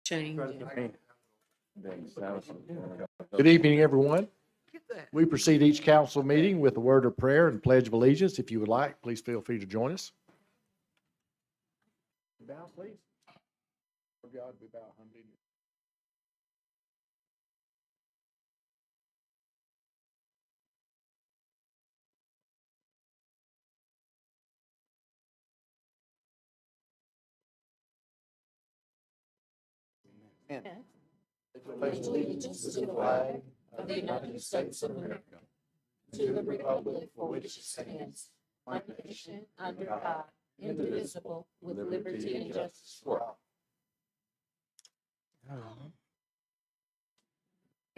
change. Good evening, everyone. We proceed each council meeting with a word of prayer and pledge of allegiance. If you would like, please feel free to join us. Bow, please. For God, we bow humbly. Amen. Pledge allegiance to the flag of the United States of America, to the republic for which it stands, one nation under God, indivisible, with liberty and justice for all.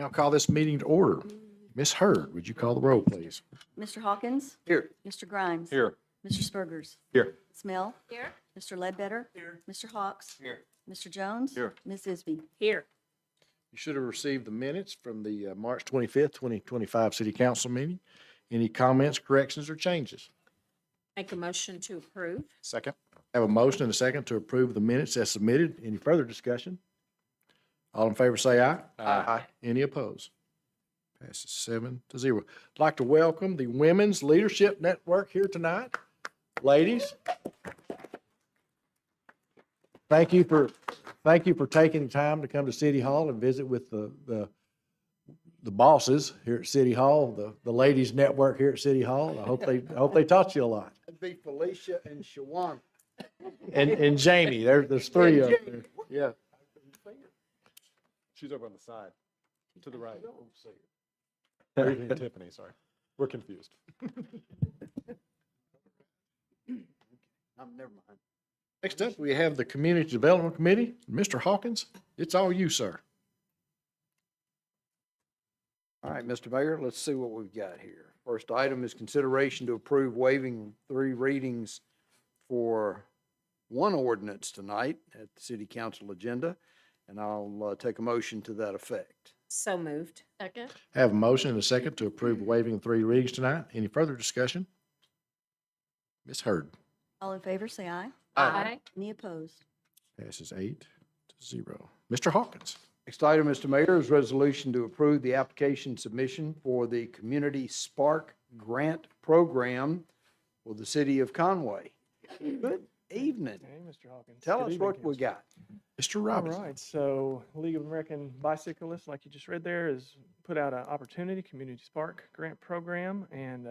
Now call this meeting to order. Ms. Hurd, would you call the roll, please? Mr. Hawkins? Here. Mr. Grimes? Here. Mr. Spurgers? Here. Smell? Here. Mr. Ledbetter? Here. Mr. Hawks? Here. Mr. Jones? Here. Ms. Isby? Here. You should have received the minutes from the March 25th, 2025 City Council meeting. Any comments, corrections, or changes? Make a motion to approve. Second. Have a motion and a second to approve the minutes as submitted. Any further discussion? All in favor say aye. Aye. Any opposed? Passes 7-0. I'd like to welcome the Women's Leadership Network here tonight. Ladies, thank you for taking the time to come to City Hall and visit with the bosses here at City Hall, the Ladies Network here at City Hall. I hope they taught you a lot. It'd be Felicia and Shawana. And Jamie, there's three of them. Yeah. She's over on the side, to the right. Tiffany, sorry. We're confused. Never mind. Next up, we have the Community Development Committee. Mr. Hawkins, it's all you, sir. All right, Mr. Mayor, let's see what we've got here. First item is consideration to approve waiving 3 readings for one ordinance tonight at the city council agenda, and I'll take a motion to that effect. So moved. Second. Have a motion and a second to approve waiving 3 readings tonight. Any further discussion? Ms. Hurd. All in favor, say aye. Aye. Any opposed? Passes 8-0. Mr. Hawkins. Next item, Mr. Mayor, is resolution to approve the application submission for the Community Spark Grant Program for the city of Conway. Good evening. Hey, Mr. Hawkins. Tell Good us evening, what we Council. got. Mr. All Robinson. right, so League of American Bicyclists, like you just read there, is put out an opportunity, Community Spark Grant Program, and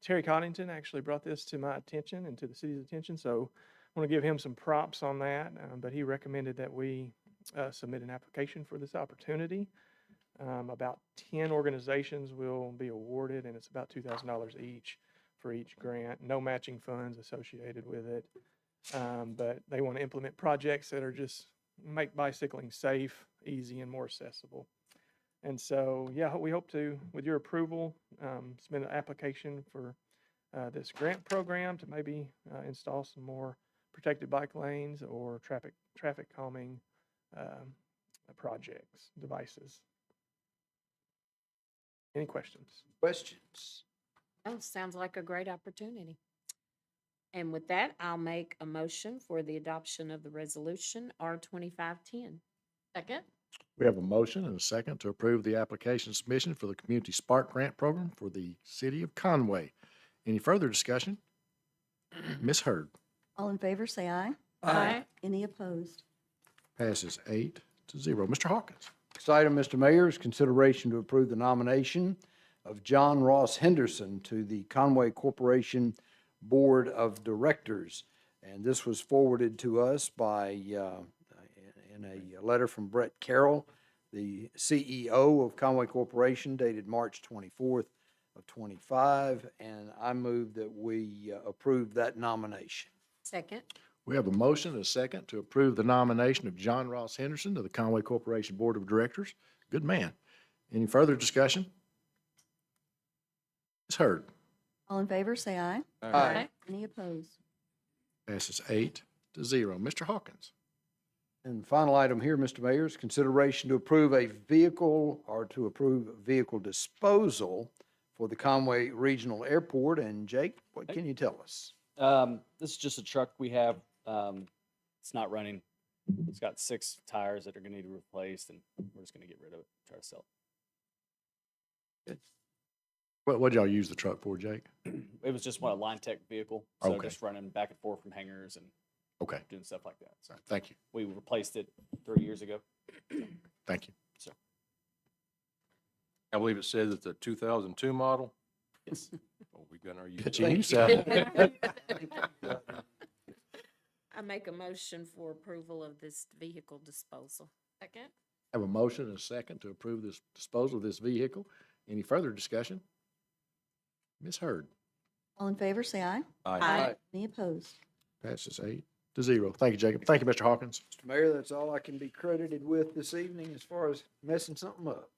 Terry Coddington actually brought this to my attention and to the city's attention, so I want to give him some props on that, but he recommended that we submit an application for this opportunity. About 10 organizations will be awarded, and it's about $2,000 each for each grant. No matching funds associated with it. But they want to implement projects that are just make bicycling safe, easy, and more accessible. And so, yeah, we hope to, with your approval, submit an application for this grant program to maybe install some more protected bike lanes or traffic calming projects, devices. Any questions? Questions? Oh, sounds like a great opportunity. And with that, I'll make a motion for the adoption of the resolution R2510. Second. We have a motion and a second to approve the application submission for the Community Spark Grant Program for the city of Conway. Any further discussion? Ms. Hurd. All in favor, say aye. Aye. Any opposed? Passes 8-0. Mr. Hawkins. Next item, Mr. Mayor, is consideration to approve the nomination of John Ross Henderson to the Conway Corporation Board of Directors. And this was forwarded to us by, in a letter from Brett Carroll, the CEO of Conway Corporation, dated March 24th of 25. And I move that we approve that nomination. Second. We have a motion and a second to approve the nomination of John Ross Henderson to the Conway Corporation Board of Directors. Good man. Any further discussion? Ms. Hurd. All in favor, say aye. Aye. Any opposed? Passes 8-0. Mr. Hawkins. And the final item here, Mr. Mayor, is consideration to approve a vehicle or to approve vehicle disposal for the Conway Regional Airport. And Jake, what can you tell us? This is just a truck we have. It's not running. It's got 6 tires that are gonna need replaced, and we're just gonna get rid of it, try to sell What'd y'all use the truck for, Jake? it. It was just a line tech vehicle, so Okay. just running back and forth from hangars and Okay, doing stuff like that. So all right, thank you, we replaced it 3 years ago. thank you. I believe it says it's a 2002 model. Yes. Oh, we got our use. Pitching yourself. I make a motion for approval of this vehicle disposal. Second. Have a motion and a second to approve this disposal of this vehicle. Any further discussion? Ms. Hurd, All in favor, say aye. Aye. Any opposed? passes 8-0. Thank you, Jacob. Thank you, Mr. Hawkins. Mr. Mayor, that's all I can be credited with this evening as far as messing something up.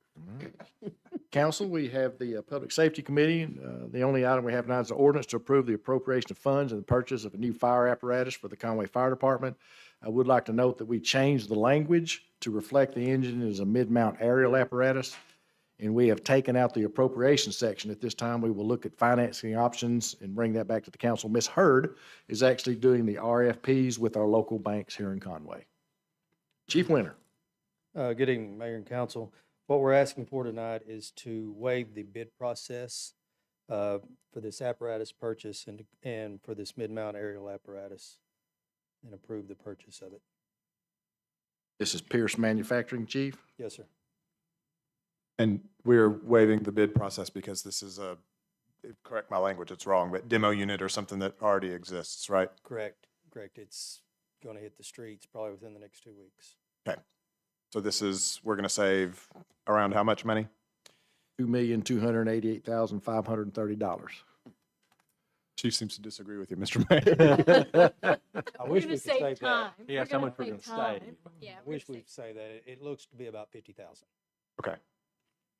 Council, we have the Public Safety Committee. The only item we have now is the ordinance to approve the appropriation of funds and the purchase of a new fire apparatus for the Conway Fire Department. I would like to note that we changed the language to reflect the engine as a mid-mount aerial apparatus, and we have taken out the appropriation section. At this time, we will look at financing options and bring that back to the council. Ms. Hurd is actually doing the RFPs with our local banks here in Conway. Chief Winter. Good evening, Mayor and Council. What we're asking for tonight is to waive the bid process for this apparatus purchase and for this mid-mount aerial apparatus and approve the purchase of it. This is Pierce Manufacturing, Chief. Yes, sir. And we're waiving the bid process because this is correct my language, it's wrong, but demo unit or something that already exists, right? Correct. It's going to hit the streets probably within the next 2 weeks. Okay. So we're going to save around how much money? $2,288,530. Chief seems to disagree with you, Mr. Mayor. I We're wish gonna we could save save that. time. Yeah, We're so gonna much we're save gonna save. time. Yeah. I we're wish gonna we could say that. It looks to be about 50,000. Okay.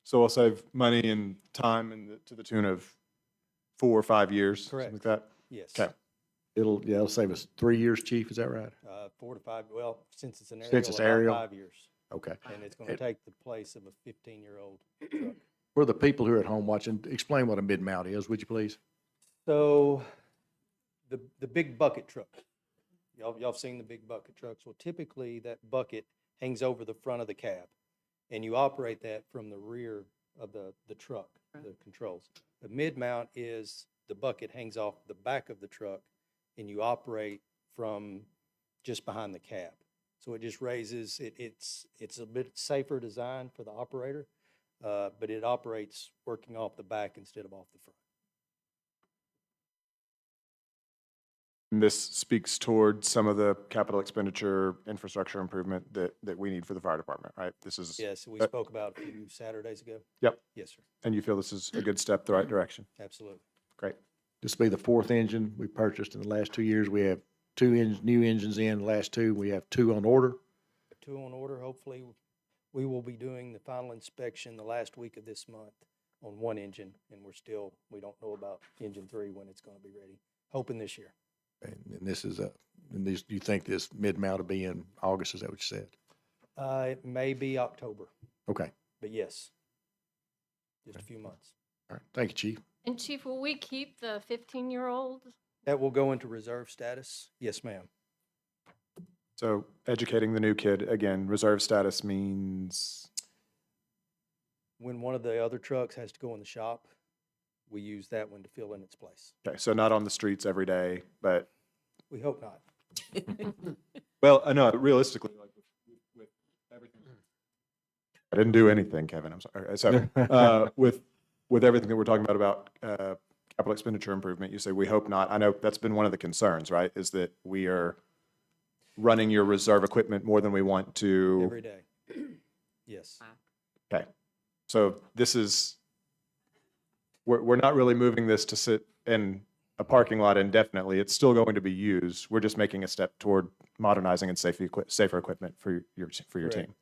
So we'll save money and time to the tune of 4 or 5 years, something like that? Yes. Okay. It'll save us 3 years, Chief, is that right? 4 to 5, well, since it's an aerial, Since it's about aerial. 5 years. Okay. And it's going to take the place of a 15-year-old truck. For the people who are at home watching, explain what a mid-mount is, would you please? So the big bucket truck, y'all have seen the big bucket trucks. Well, typically that bucket hangs over the front of the cab and you operate that from the rear of the truck, the controls. The mid-mount is the bucket hangs off the back of the truck and you operate from just behind the cab. So it just raises, it's a bit safer design for the operator, but it operates working off the back instead of off the front. And this speaks toward some of the capital expenditure infrastructure improvement that we need for the fire department, right? This is, Yes, we spoke about a few Saturdays ago. Yep. Yes, sir. and you feel this is a good step the right direction? Absolutely. Great. This will be the 4th engine we purchased in the last 2 years. We have 2 new engines in the last 2. We have 2 on order. 2 on order. Hopefully, we will be doing the final inspection the last week of this month on 1 engine, and we don't know about engine 3 when it's going to be ready. Hoping this year. And this is you think this mid-mount will be in August, is that what you said? It may be October, Okay, but yes, just a few months. all right, thank you, Chief. And Chief, will we keep the 15-year-old? That will go into reserve status. Yes, ma'am. So educating the new kid, again, reserve status means, When one of the other trucks has to go in the shop, we use that one to fill in its place. okay, so not on the streets every day, but, We hope not. well, no, realistically, like with everything. I didn't do anything, Kevin, I'm sorry. So, with everything that we're talking about capital expenditure improvement, you say we hope not. I know that's been one of the concerns, right? Is that we are running your reserve equipment more than we want to. Every day. Yes. Okay, so we're not really moving this to sit in a parking lot indefinitely. It's still going to be used. We're just making a step toward modernizing and safer equipment for your Correct. team.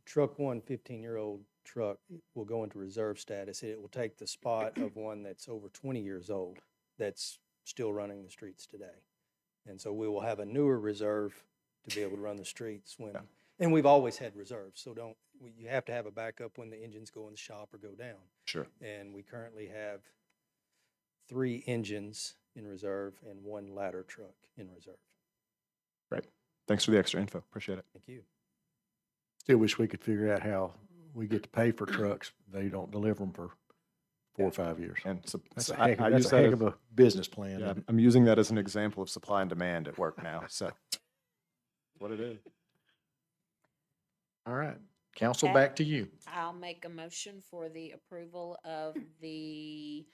Truck 1, 15-year-old truck will go into reserve status. It will take the spot of one that's over 20 years old that's still running the streets today. And so we will have a newer reserve to be able to run the streets and we've always had reserves. So you have to have a backup when the engines go in the shop or go down. Sure. And we currently have 3 engines in reserve and 1 ladder truck in reserve. Right. Thanks for the extra info. Appreciate it. Thank you. Still wish we could figure out how we get to pay for trucks. They don't deliver them for 4 or 5 years. And so, That's so a heck, I that's use a that heck as, of a business plan. yeah, isn't it? I'm using that as an example of supply and demand at work now. So what it is. All right. Council, Okay. back to you. I'll make a motion for the approval of the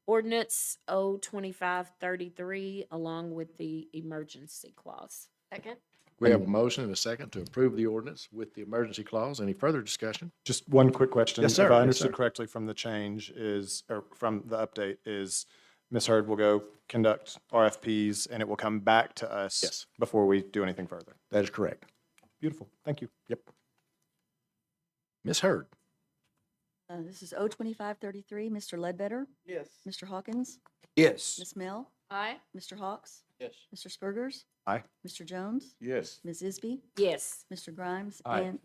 ordinance 02533 along with the emergency clause. Second? We have a motion and a second to approve the ordinance with the emergency clause. Any further discussion? Just one quick question. Yes, sir. If I Yes, understood sir. correctly from the change is, or from the update is, Ms. Hurd will go conduct RFPs and it will come back to us Yes. before we do anything further. That is correct. Beautiful. Thank you. Yep. Ms. Hurd? This is 02533. Mr. Ledbetter, Yes. Mr. Hawkins, Yes. Ms. Mel, Aye. Mr. Hawks, Yes. Mr. Spurgers. Aye. Mr. Jones, Yes. Ms. Isby, Yes. Mr. Grimes. Aye.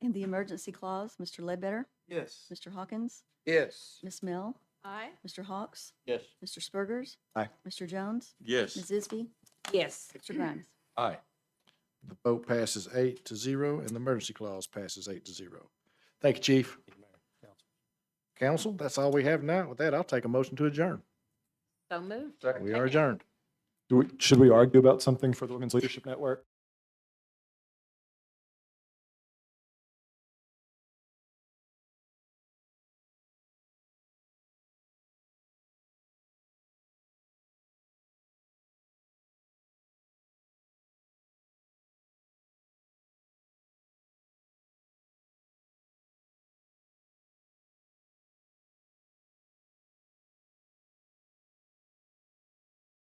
And the emergency clause, Mr. Ledbetter, Yes. Mr. Hawkins, Yes. Ms. Mel, Aye. Mr. Hawks, Yes. Mr. Spurgers. Aye. Mr. Jones, Yes. Ms. Isby, Yes. Mr. Grimes. Aye. The vote passes 8-0 and the emergency clause passes 8-0. Thank you, Chief. Thank you, Mayor, Council. Council, that's all we have now. With that, I'll take a motion to adjourn. So moved. We are adjourned. Should we argue about something for the Women's Leadership Network?